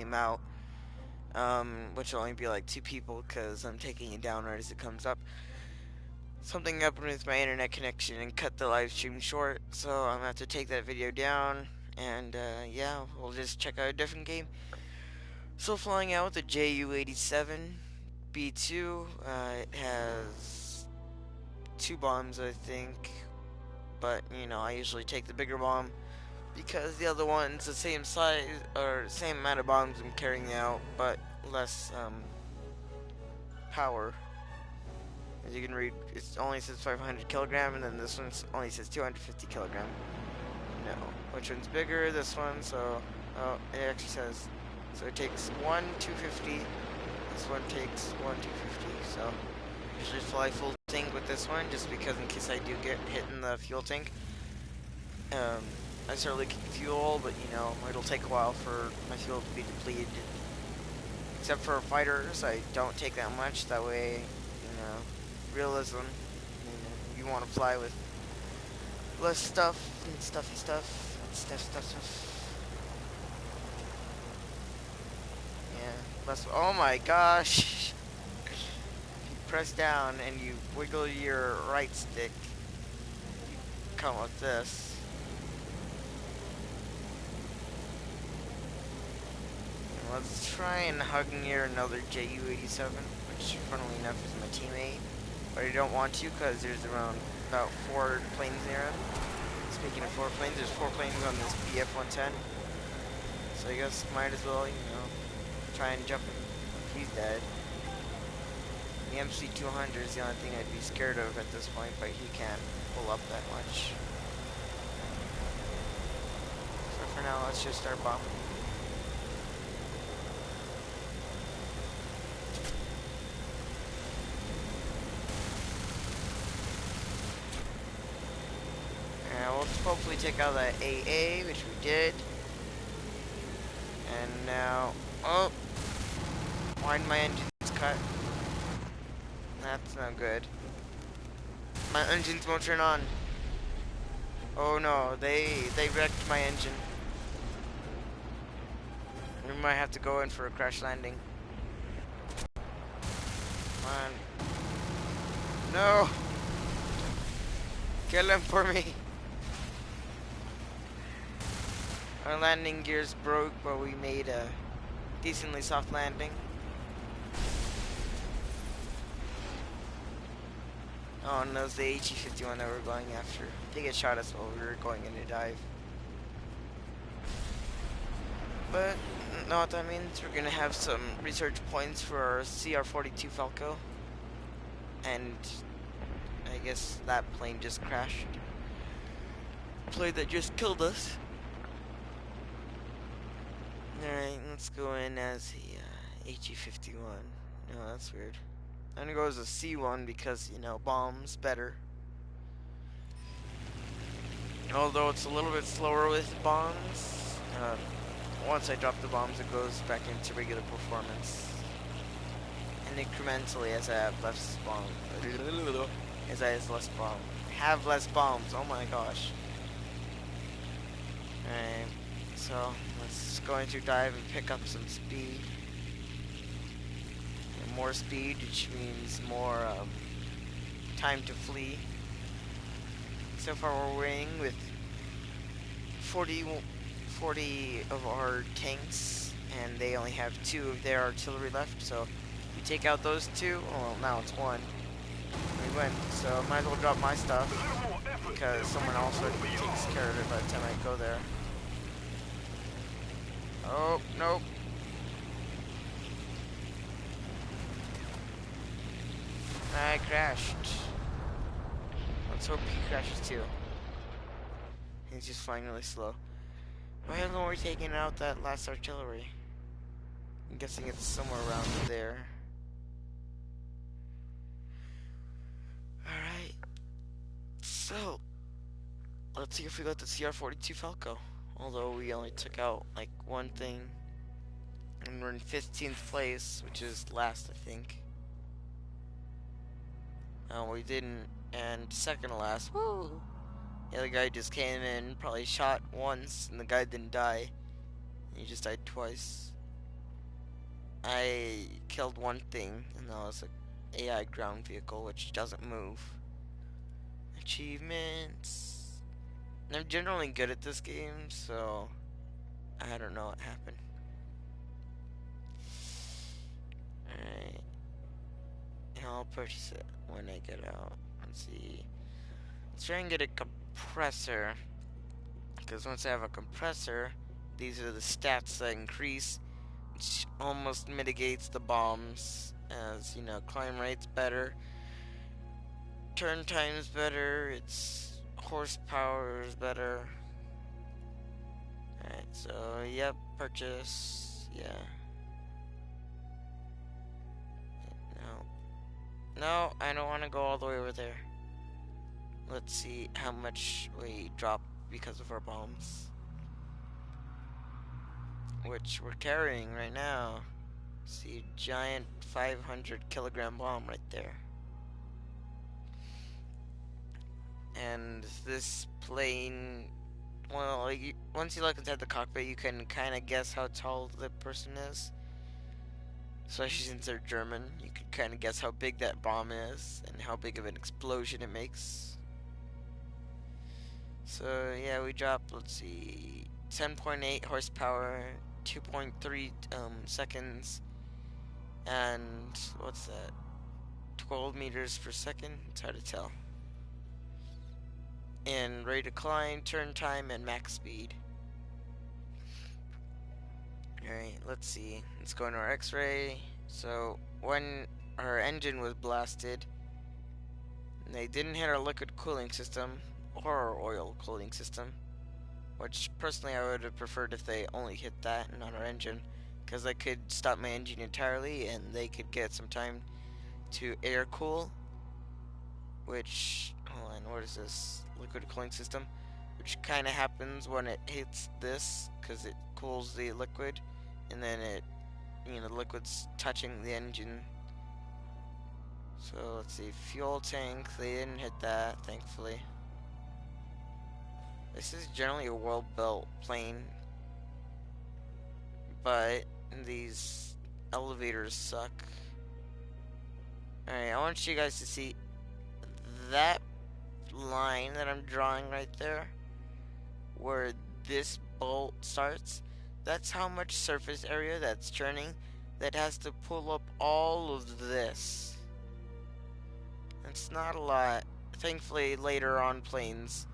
came out, which will only be like 2 people because I'm taking it down right as it comes up. Something happened with my internet connection and cut the live stream short, so I'm gonna have to take that video down. And yeah, we'll just check out a different game. So flying out with the Ju-87 B2. It has 2 bombs, I think, but you know I usually take the bigger bomb because the other one's the same size or same amount of bombs I'm carrying out, but less power. As you can read, it only says 500 kilogram, and then this one only says 250 kilogram. No, which one's bigger? This one. So, oh, it actually says. So it takes 1 250. This one takes 1 250. So usually fly full tank with this one, just because in case I do get hit in the fuel tank. I certainly can fuel, but you know it'll take a while for my fuel to be depleted. Except for fighters, I don't take that much. That way, you know, realism. You want to fly with less stuff and stuffy stuff and stuff. Yeah, less. Oh my gosh! If you press down and you wiggle your right stick, you come with this. Let's try and hug near another Ju-87, which funnily enough is my teammate. But I don't want to because there's around about 4 planes near him. Speaking of 4 planes, there's 4 planes on this BF-110. So I guess might as well, you know, try and jump him if he's dead. The MC-200 is the only thing I'd be scared of at this point, but he can't pull up that much. So for now, let's just start bombing. We'll hopefully take out that AA, which we did. And now, oh, why did my engine's cut? That's not good. My engines won't turn on. Oh no, they wrecked my engine. We might have to go in for a crash landing. Come on. No! Kill him for me. Our landing gears broke, but we made a decently soft landing. Oh, and that was the HE-51 that we were going after. They get shot us while we were going in a dive. But, know what that means? We're gonna have some research points for our CR-42 Falco. And I guess that plane just crashed. Plane that just killed us. Alright, let's go in as the HE-51. No, that's weird. I'm gonna go as a C1 because, you know, bombs better. Although it's a little bit slower with bombs. Once I drop the bombs, it goes back into regular performance. And incrementally as I have less bombs. As I have less bombs. Oh my gosh. Alright. So let's go into dive and pick up some speed. And more speed, which means more time to flee. So far we're winning with 40 of our tanks, and they only have 2 of their artillery left. So if we take out those 2, well now it's 1. We win. So might as well drop my stuff because someone else takes care of it by the time I go there. Oh, nope. I crashed. Let's hope he crashes too. He's just flying really slow. Why haven't we taken out that last artillery? I'm guessing it's somewhere around there. Alright. So, let's see if we got the CR-42 Falco. Although we only took out like 1 thing. And we're in 15th place, which is last, I think. No, we didn't. And second to last. Woo! The other guy just came in, probably shot once, and the guy didn't die. He just died twice. I killed one thing, and that was a AI ground vehicle, which doesn't move. Achievements. I'm generally good at this game, so I don't know what happened. Alright. I'll purchase it when I get out. Let's see. Let's try and get a compressor. Because once I have a compressor, these are the stats that increase, which almost mitigates the bombs. As you know, climb rate's better, turn time's better, its horsepower is better. Alright, so yep, purchase. Yeah. No. No, I don't want to go all the way over there. Let's see how much we drop because of our bombs. Which we're carrying right now. See, giant 500 kilogram bomb right there. And this plane, well, like once you look inside the cockpit, you can kind of guess how tall the person is. Especially since they're German, you can kind of guess how big that bomb is and how big of an explosion it makes. So yeah, we dropped, let's see, 10.8 horsepower, 2.3 seconds, and what's that? 12 meters per second? It's hard to tell. And rate of climb, turn time, and max speed. Alright, let's see. Let's go into our X-ray. So, when our engine was blasted, they didn't hit our liquid cooling system or our oil cooling system. Which, personally, I would have preferred if they only hit that and not our engine. Because I could stop my engine entirely and they could get some time to air cool. Which, hold on, what is this? Liquid cooling system. Which kind of happens when it hits this, because it cools the liquid, and then it, the liquid's touching the engine. So let's see, fuel tank, they didn't hit that, thankfully. This is generally a well-built plane, but these elevators suck. Alright, I want you guys to see that line that I'm drawing right there, where this bolt starts. That's how much surface area that's churning that has to pull up all of this. It's not a lot. Thankfully, later on planes,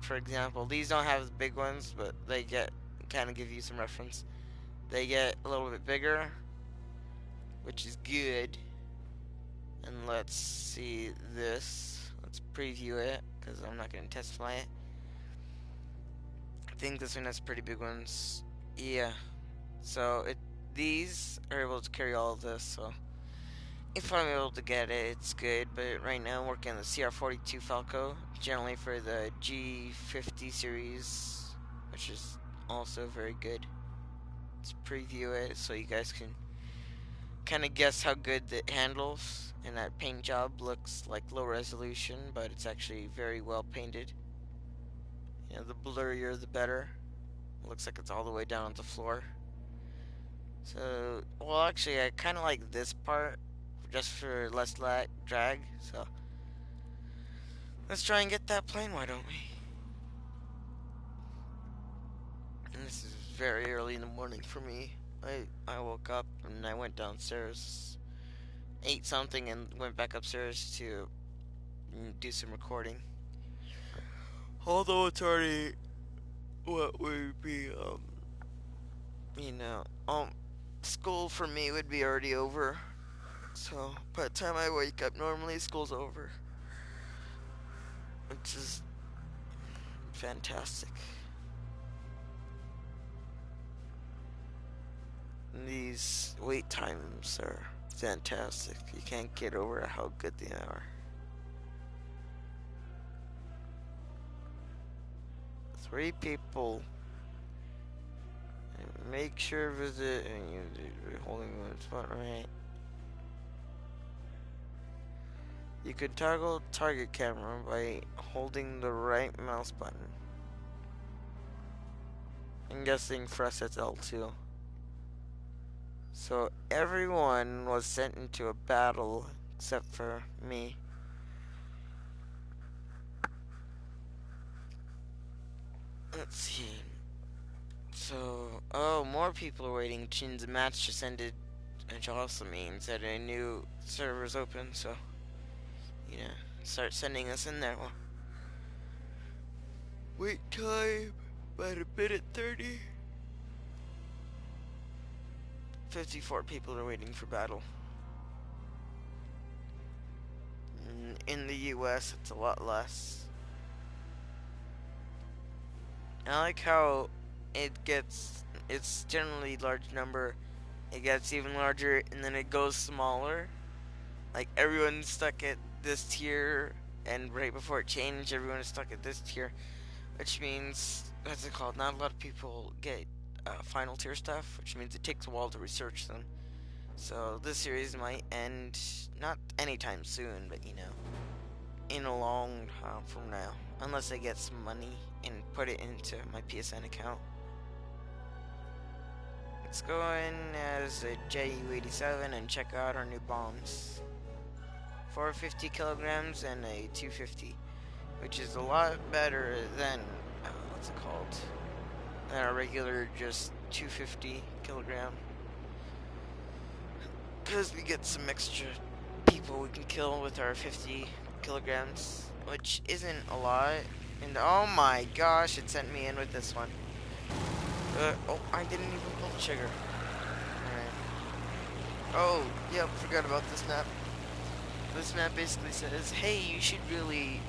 for example, these don't have the big ones, but they get, kind of give you some reference. They get a little bit bigger, which is good. And let's see this. Let's preview it, because I'm not going to test fly it. I think this one has pretty big ones. Yeah. So these are able to carry all of this, so if I'm able to get it, it's good. But right now I'm working on the CR42 Falco, generally for the G50 series, which is also very good. Let's preview it so you guys can kind of guess how good it handles. And that paint job looks like low resolution, but it's actually very well painted. The blurrier the better. It looks like it's all the way down on the floor. So, well, actually, I kind of like this part just for less drag. So, let's try and get that plane, why don't we? And this is very early in the morning for me. I woke up and I went downstairs, ate something, and went back upstairs to do some recording. Although it's already what would be, school for me would be already over. So, by the time I wake up, normally school's over. Which is fantastic. These wait times are fantastic. You can't get over how good they are. 3 people. Make sure visit and you're holding one spot right. You can toggle target camera by holding the right mouse button. I'm guessing for us it's L2. So everyone was sent into a battle except for me. Let's see. So, oh, more people are waiting. Chin's match just ended, which also means that a new server's open, so, start sending us in there. Well, wait time, about a minute 30. 54 people are waiting for battle. In the US, it's a lot less. I like how it's generally large number, it gets even larger, and then it goes smaller. Like, everyone's stuck at this tier, and right before it changed, everyone is stuck at this tier, which means, what's it called, not a lot of people get final tier stuff, which means it takes a while to research them. So this series might end, not anytime soon, but in a long time from now. Unless I get some money and put it into my PSN account. Let's go in as a JU-87 and check out our new bombs. 450 kilograms and a 250, which is a lot better than, what's it called, than a regular just 250 kilogram. Because we get some extra people we can kill with our 50 kilograms, which isn't a lot. And oh my gosh, it sent me in with this one. Oh, I didn't even pull the trigger. Alright. Oh, yep, forgot about this map. This map basically says, hey, you should really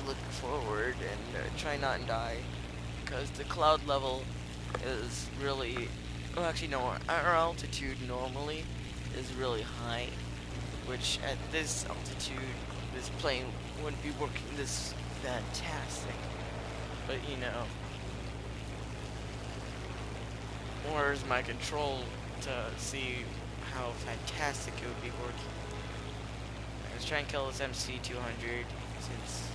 look forward and try not and die. Because the cloud level is really, well actually no, our altitude normally is really high. Which at this altitude, this plane wouldn't be working this fantastic. But where's my control to see how fantastic it would be working? Let's try and kill this MC-200 since,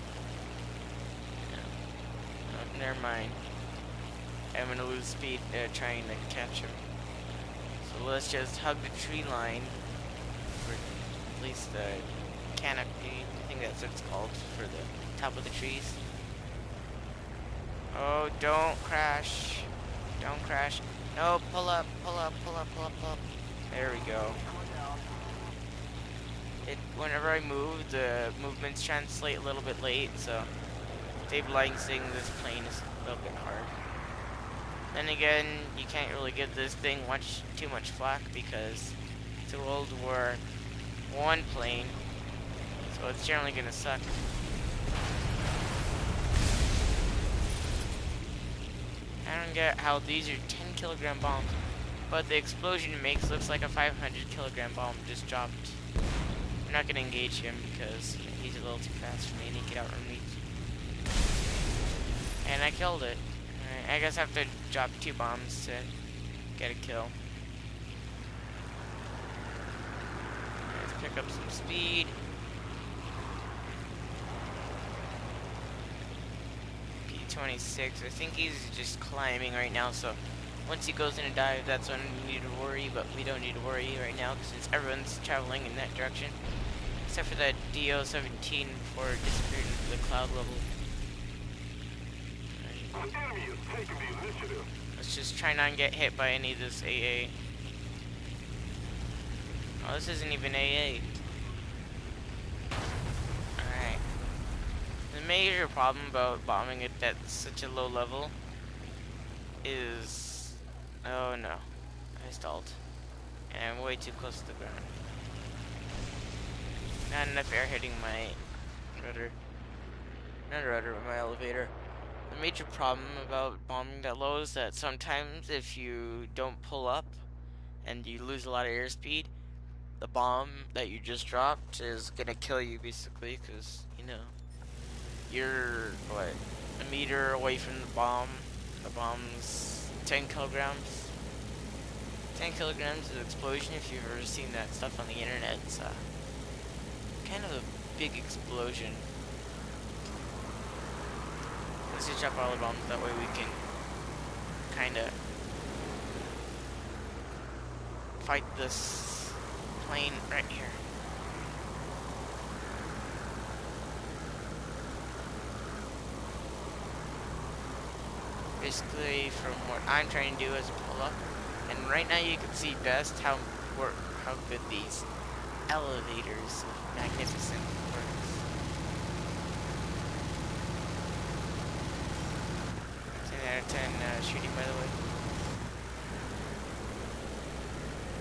oh, never mind. I'm gonna lose speed trying to catch him. So let's just hug the tree line, for at least the canopy, I think that's what it's called, for the top of the trees. Oh, don't crash. Don't crash. No, pull up, pull up, pull up, pull up, pull up. There we go. Whenever I move, the movements translate a little bit late, so stabilizing this plane is a little bit hard. Then again, you can't really give this thing too much flack because it's a World War I plane, so it's generally gonna suck. I don't get how these are 10 kilogram bombs, but the explosion it makes looks like a 500 kilogram bomb just dropped. I'm not gonna engage him because he's a little too fast for me and he can outrun me. And I killed it. I guess I have to drop 2 bombs to get a kill. Let's pick up some speed. P-26, I think he's just climbing right now, so once he goes in a dive, that's when we need to worry, but we don't need to worry right now since everyone's traveling in that direction. Except for that DO-17 before it disappeared into the cloud level. Let's just try not to get hit by any of this AA. Oh, this isn't even AA. Alright. The major problem about bombing it at such a low level is... oh no. I stalled. And I'm way too close to the ground. Not enough air hitting my rudder. Not rudder, but my elevator. The major problem about bombing that low is that sometimes if you don't pull up and you lose a lot of airspeed, the bomb that you just dropped is gonna kill you basically, because you're what, a meter away from the bomb. The bomb's 10 kilograms. 10 kilograms of explosion. If you've ever seen that stuff on the internet, it's kind of a big explosion. Let's just drop all the bombs, that way we can fight this plane right here. Basically, from what I'm trying to do is pull up, and right now you can see best how good these elevators of Magnificent works. 10 out of 10 shooting, by the way.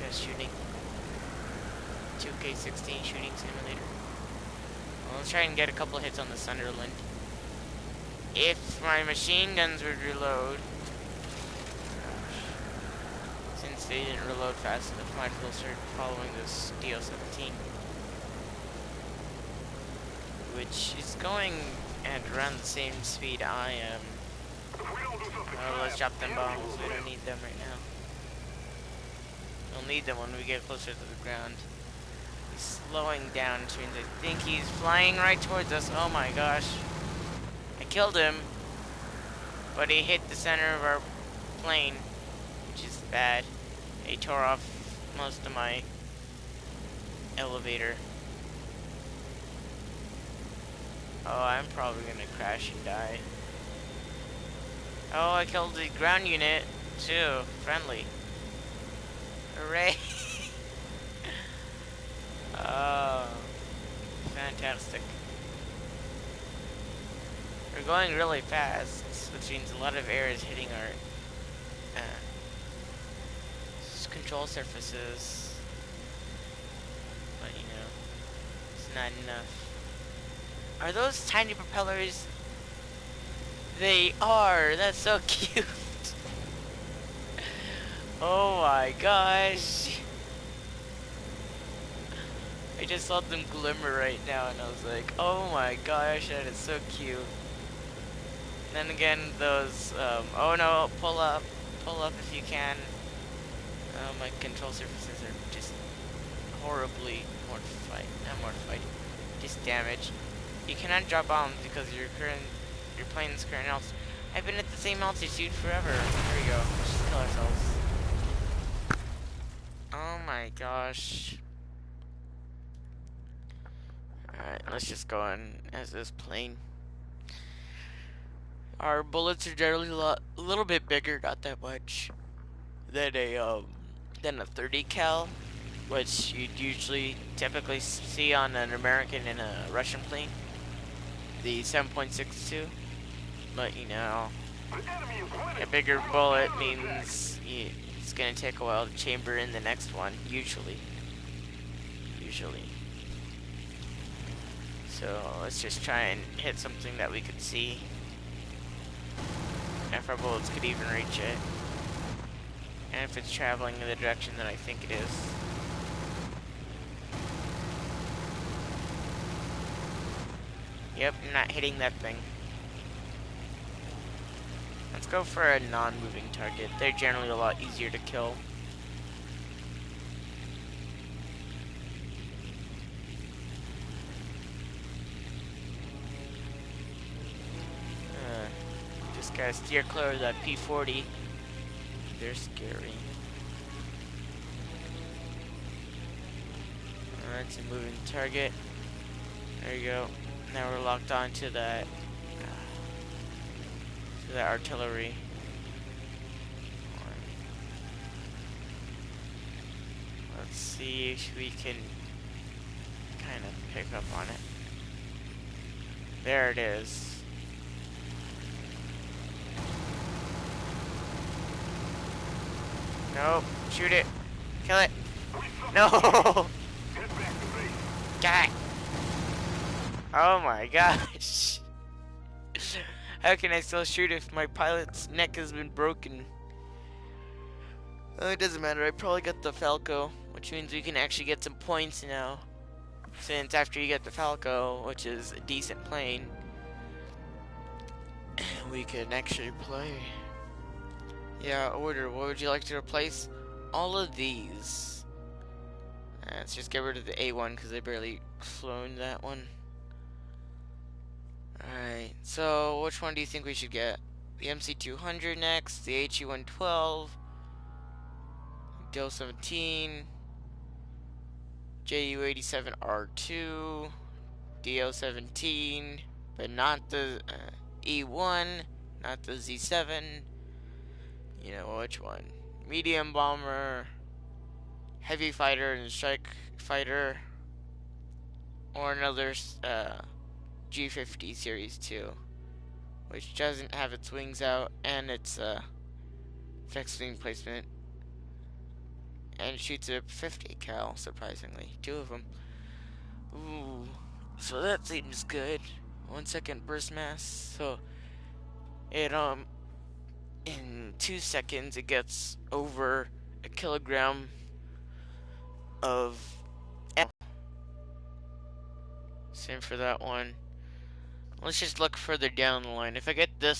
Best shooting. 2K16 shooting simulator. Well, let's try and get a couple hits on the Sunderland. If my machine guns would reload, since they didn't reload fast enough, might as well start following this DO-17, which is going at around the same speed I am. Let's drop them bombs. We don't need them right now. We'll need them when we get closer to the ground. He's slowing down, which means I think he's flying right towards us. Oh my gosh. I killed him, but he hit the center of our plane, which is bad. He tore off most of my elevator. Oh, I'm probably gonna crash and die. Oh, I killed the ground unit, too. Friendly. Hooray! Oh, fantastic. We're going really fast, which means a lot of air is hitting our control surfaces. But, you know, it's not enough. Are those tiny propellers? They are! That's so cute! Oh my gosh! I just saw them glimmer right now and I was like, oh my gosh, that is so cute. And then again, those, oh no, pull up if you can. My control surfaces are just horribly mortified, just damaged. You cannot drop bombs because your plane's current altitude. I've been at the same altitude forever. There we go. Let's just kill ourselves. Oh my gosh. Alright, let's just go in as this plane. Our bullets are generally a little bit bigger, not that much, than a 30 cal, which you'd typically see on an American and a Russian plane. The 7.62, but you know, a bigger bullet means it's gonna take a while to chamber in the next one, usually. So let's just try and hit something that we could see. If our bullets could even reach it. And if it's traveling in the direction that I think it is. Yep, not hitting that thing. Let's go for a non-moving target. They're generally a lot easier to kill. Just gotta steer clear of that P-40. They're scary. Alright, it's a moving target. There you go. Now we're locked on to that artillery. Let's see if we can kind of pick up on it. There it is. Nope. Shoot it. Kill it. No! God. Oh my gosh. How can I still shoot if my pilot's neck has been broken? Oh, it doesn't matter. I probably got the Falco, which means we can actually get some points now. Since after you get the Falco, which is a decent plane, we can actually play. Yeah, order. What would you like to replace? All of these. Let's just get rid of the A1 because I barely flown that one. Alright, so which one do you think we should get? The MC200 next, the HE112, DL-17, JU-87R2, DL-17, but not the E1, not the Z7. You know which one? Medium bomber, heavy fighter, and strike fighter, or another G50 Series 2, which doesn't have its wings out and its fixed wing placement, and shoots a 50 cal. Surprisingly, 2 of them. Ooh, so that seems good. 1 second burst mass. So it in 2 seconds it gets over a kilogram of ammo. Same for that one. Let's just look further down the line. If I get the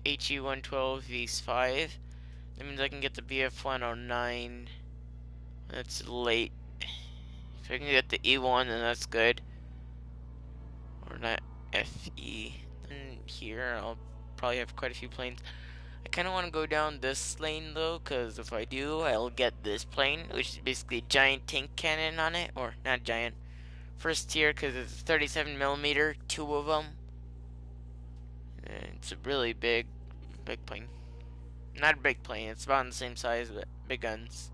HE-112 V5, that means I can get the BF-109. That's late. If I can get the E1, then that's good. Or not FE. Then here, I'll probably have quite a few planes. I kind of want to go down this lane though, because if I do, I'll get this plane, which is basically a giant tank cannon on it. Or, not giant. First tier, because it's 37mm, 2 of them. And it's a really big plane. Not a big plane, it's about the same size, but big guns.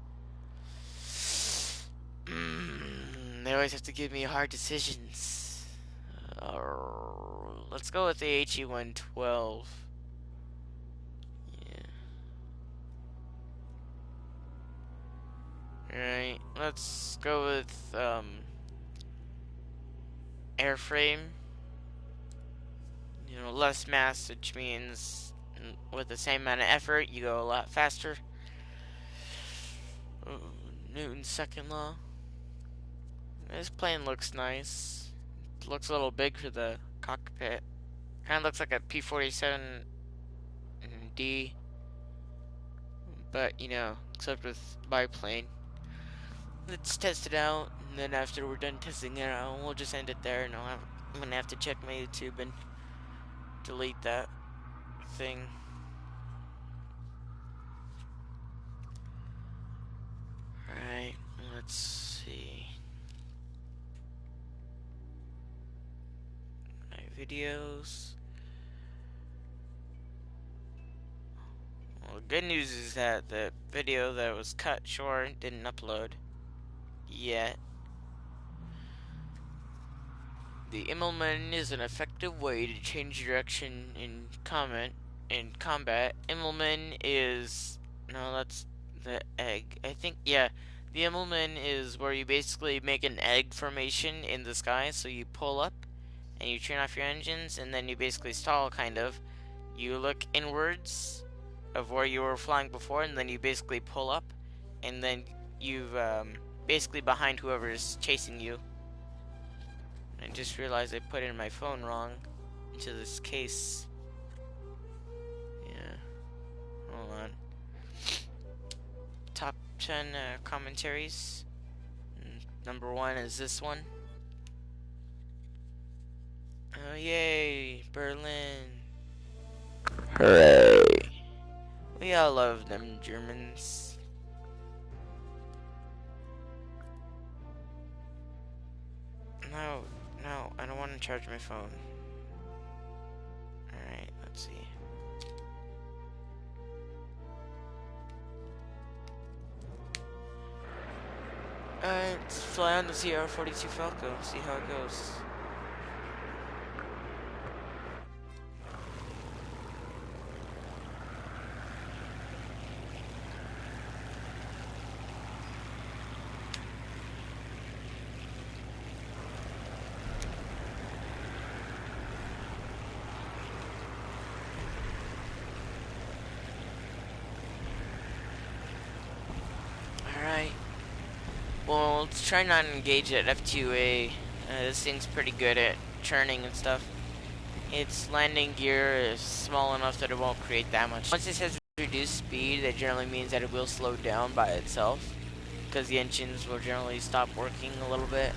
They always have to give me hard decisions. Let's go with the HE-112. Yeah. Alright, let's go with airframe. You know, less mass, which means with the same amount of effort, you go a lot faster. Newton's second law. This plane looks nice. It looks a little big for the cockpit. Kind of looks like a P-47D, but you know, except with biplane. Let's test it out, and then after we're done testing it out, we'll just end it there. And I'm gonna have to check my YouTube and delete that thing. Alright, let's see. My videos. Well, the good news is that the video that was cut short didn't upload yet. The Immelmann is an effective way to change direction in combat. Immelmann is... No, that's the egg. I think, yeah. The Immelmann is where you basically make an egg formation in the sky. So you pull up and you turn off your engines, and then you basically stall, kind of. You look inwards of where you were flying before, and then you basically pull up, and then you've basically behind whoever is chasing you. I just realized I put in my phone wrong into this case. Yeah. Hold on. Top 10 commentaries. Number 1 is this one. Oh, yay! Berlin. Hooray! We all love them Germans. No, I don't want to charge my phone. Alright, let's see. Alright, let's fly on the CR-42 Falco, see how it goes. Alright. Well, let's try not to engage at F2A. This thing's pretty good at churning and stuff. Its landing gear is small enough that it won't create that much. Once it says reduced speed, that generally means that it will slow down by itself, because the engines will generally stop working a little bit.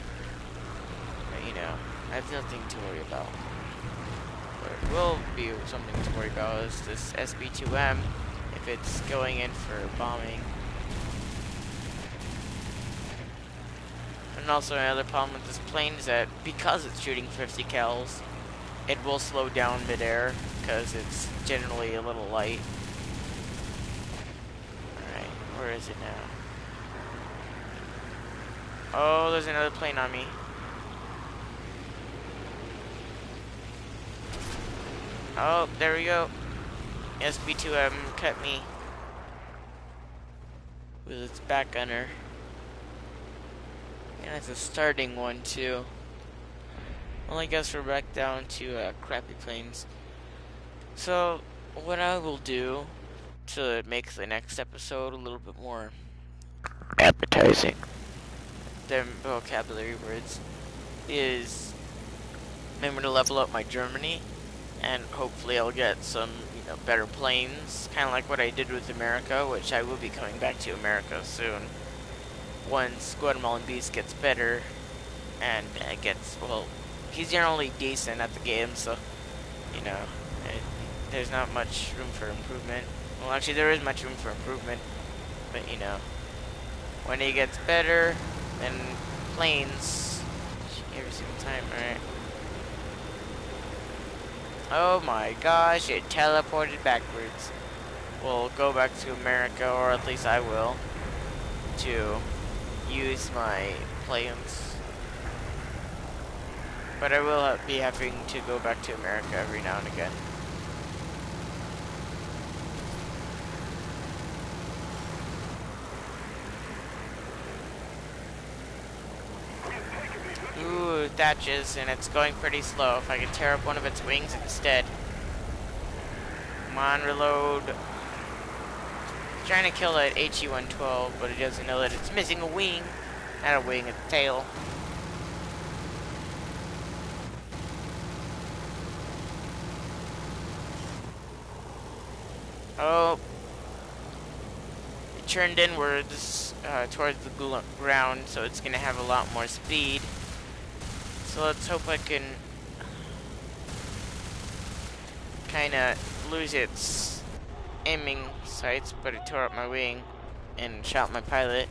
But, you know, I have nothing to worry about. What will be something to worry about is this SB2M, if it's going in for bombing. And also another problem with this plane is that because it's shooting 50 cals, it will slow down midair because it's generally a little light. Alright, where is it now? Oh, there's another plane on me. Oh, there we go. SB2M cut me with its back gunner. And it's a starting one too. Well, I guess we're back down to crappy planes. So, what I will do to make the next episode a little bit more appetizing than vocabulary words is I'm going to level up my Germany, and hopefully I'll get some, better planes, kind of like what I did with America, which I will be coming back to America soon. Once Guatemalan Beast gets better, and gets, well, he's generally decent at the game, so, there's not much room for improvement. Well, actually, there is much room for improvement, but, when he gets better, then planes, every single time, alright. Oh my gosh, it teleported backwards. We'll go back to America, or at least I will, to use my planes. But I will be having to go back to America every now and again. Ooh, thatches, and it's going pretty slow. If I can tear up one of its wings instead. Come on, reload. Trying to kill that HE-112, but it doesn't know that it's missing a wing. Not a wing, a tail. Oh. It turned inwards towards the ground, so it's going to have a lot more speed. So let's hope I can kind of lose its aiming sights, but it tore up my wing and shot my pilot.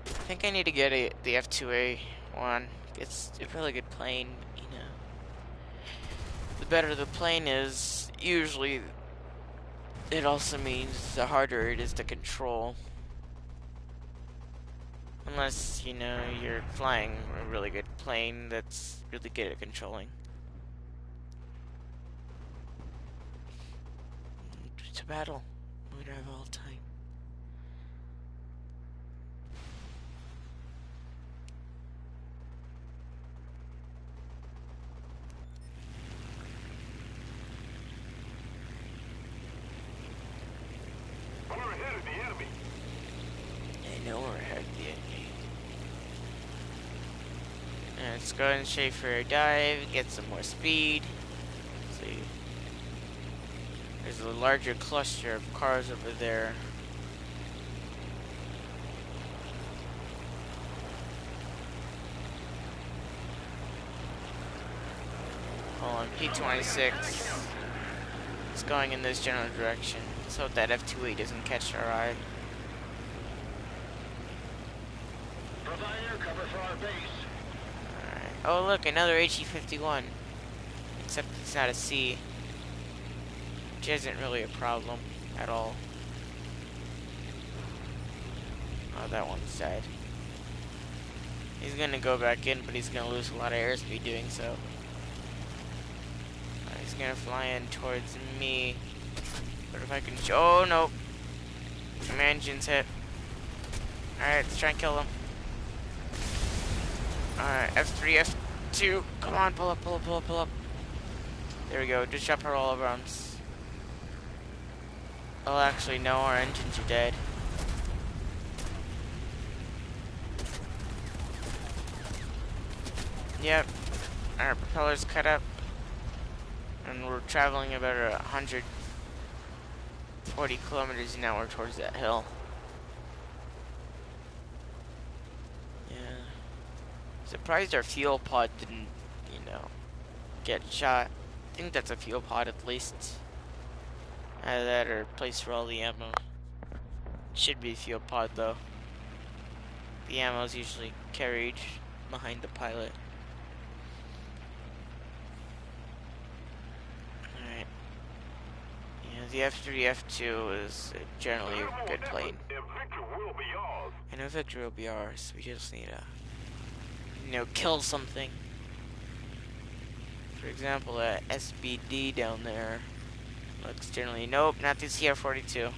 I think I need to get the F2A one. It's a really good plane, The better the plane is, usually it also means the harder it is to control. Unless, you're flying a really good plane that's really good at controlling. To battle. Winner of all time. We're ahead of the enemy. I know we're ahead of the enemy. And let's go ahead and shave for a dive, get some more speed. Let's see. There's a larger cluster of cars over there. Hold on, P-26. It's going in this general direction. Let's hope that F-2A doesn't catch our eye. Provide air cover for our base. Alright. Oh look, another HE-51. Except it's not a C. Which isn't really a problem at all. Oh, that one's dead. He's gonna go back in, but he's gonna lose a lot of airspeed doing so. He's gonna fly in towards me. But if I can oh no. My engine's hit. Alright, let's try and kill him. Alright, F3, F2. Come on, pull up, pull up, pull up, pull up. There we go, just drop her all over arms. Oh, actually, no, our engines are dead. Yep, our propeller's cut up. And we're traveling about 140 kilometers an hour towards that hill. Yeah. Surprised our fuel pod didn't, get shot. I think that's a fuel pod at least. Either that or place for all the ammo. Should be a fuel pod though. The ammo is usually carried behind the pilot. Alright. Yeah, the F3, F2 is generally a good plane. And victory will be ours. I know victory will be ours. We just need to, kill something. For example, that SBD down there looks generally... Nope, not the CR-42.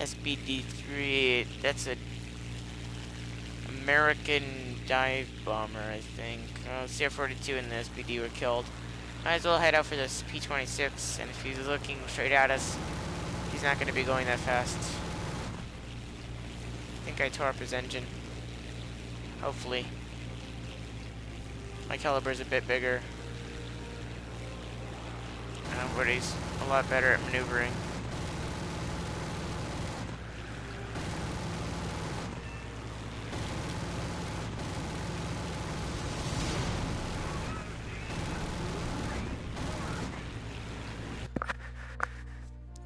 SBD-3, that's a American dive bomber, I think. CR-42 and the SBD were killed. Might as well head out for this P-26, and if he's looking straight at us, he's not going to be going that fast. I think I tore up his engine. Hopefully. My caliber's a bit bigger. But he's a lot better at maneuvering.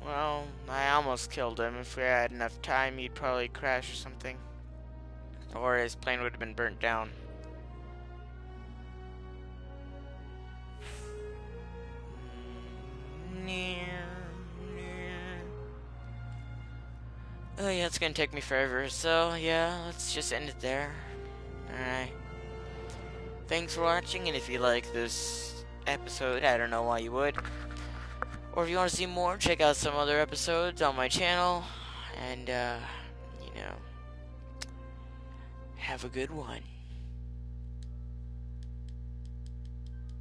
Well, I almost killed him. If we had enough time, he'd probably crash or something. Or his plane would have been burnt down. Oh yeah, it's gonna take me forever, so yeah, let's just end it there. Alright. Thanks for watching, and if you like this episode, I don't know why you would. Or if you want to see more, check out some other episodes on my channel. And, have a good one.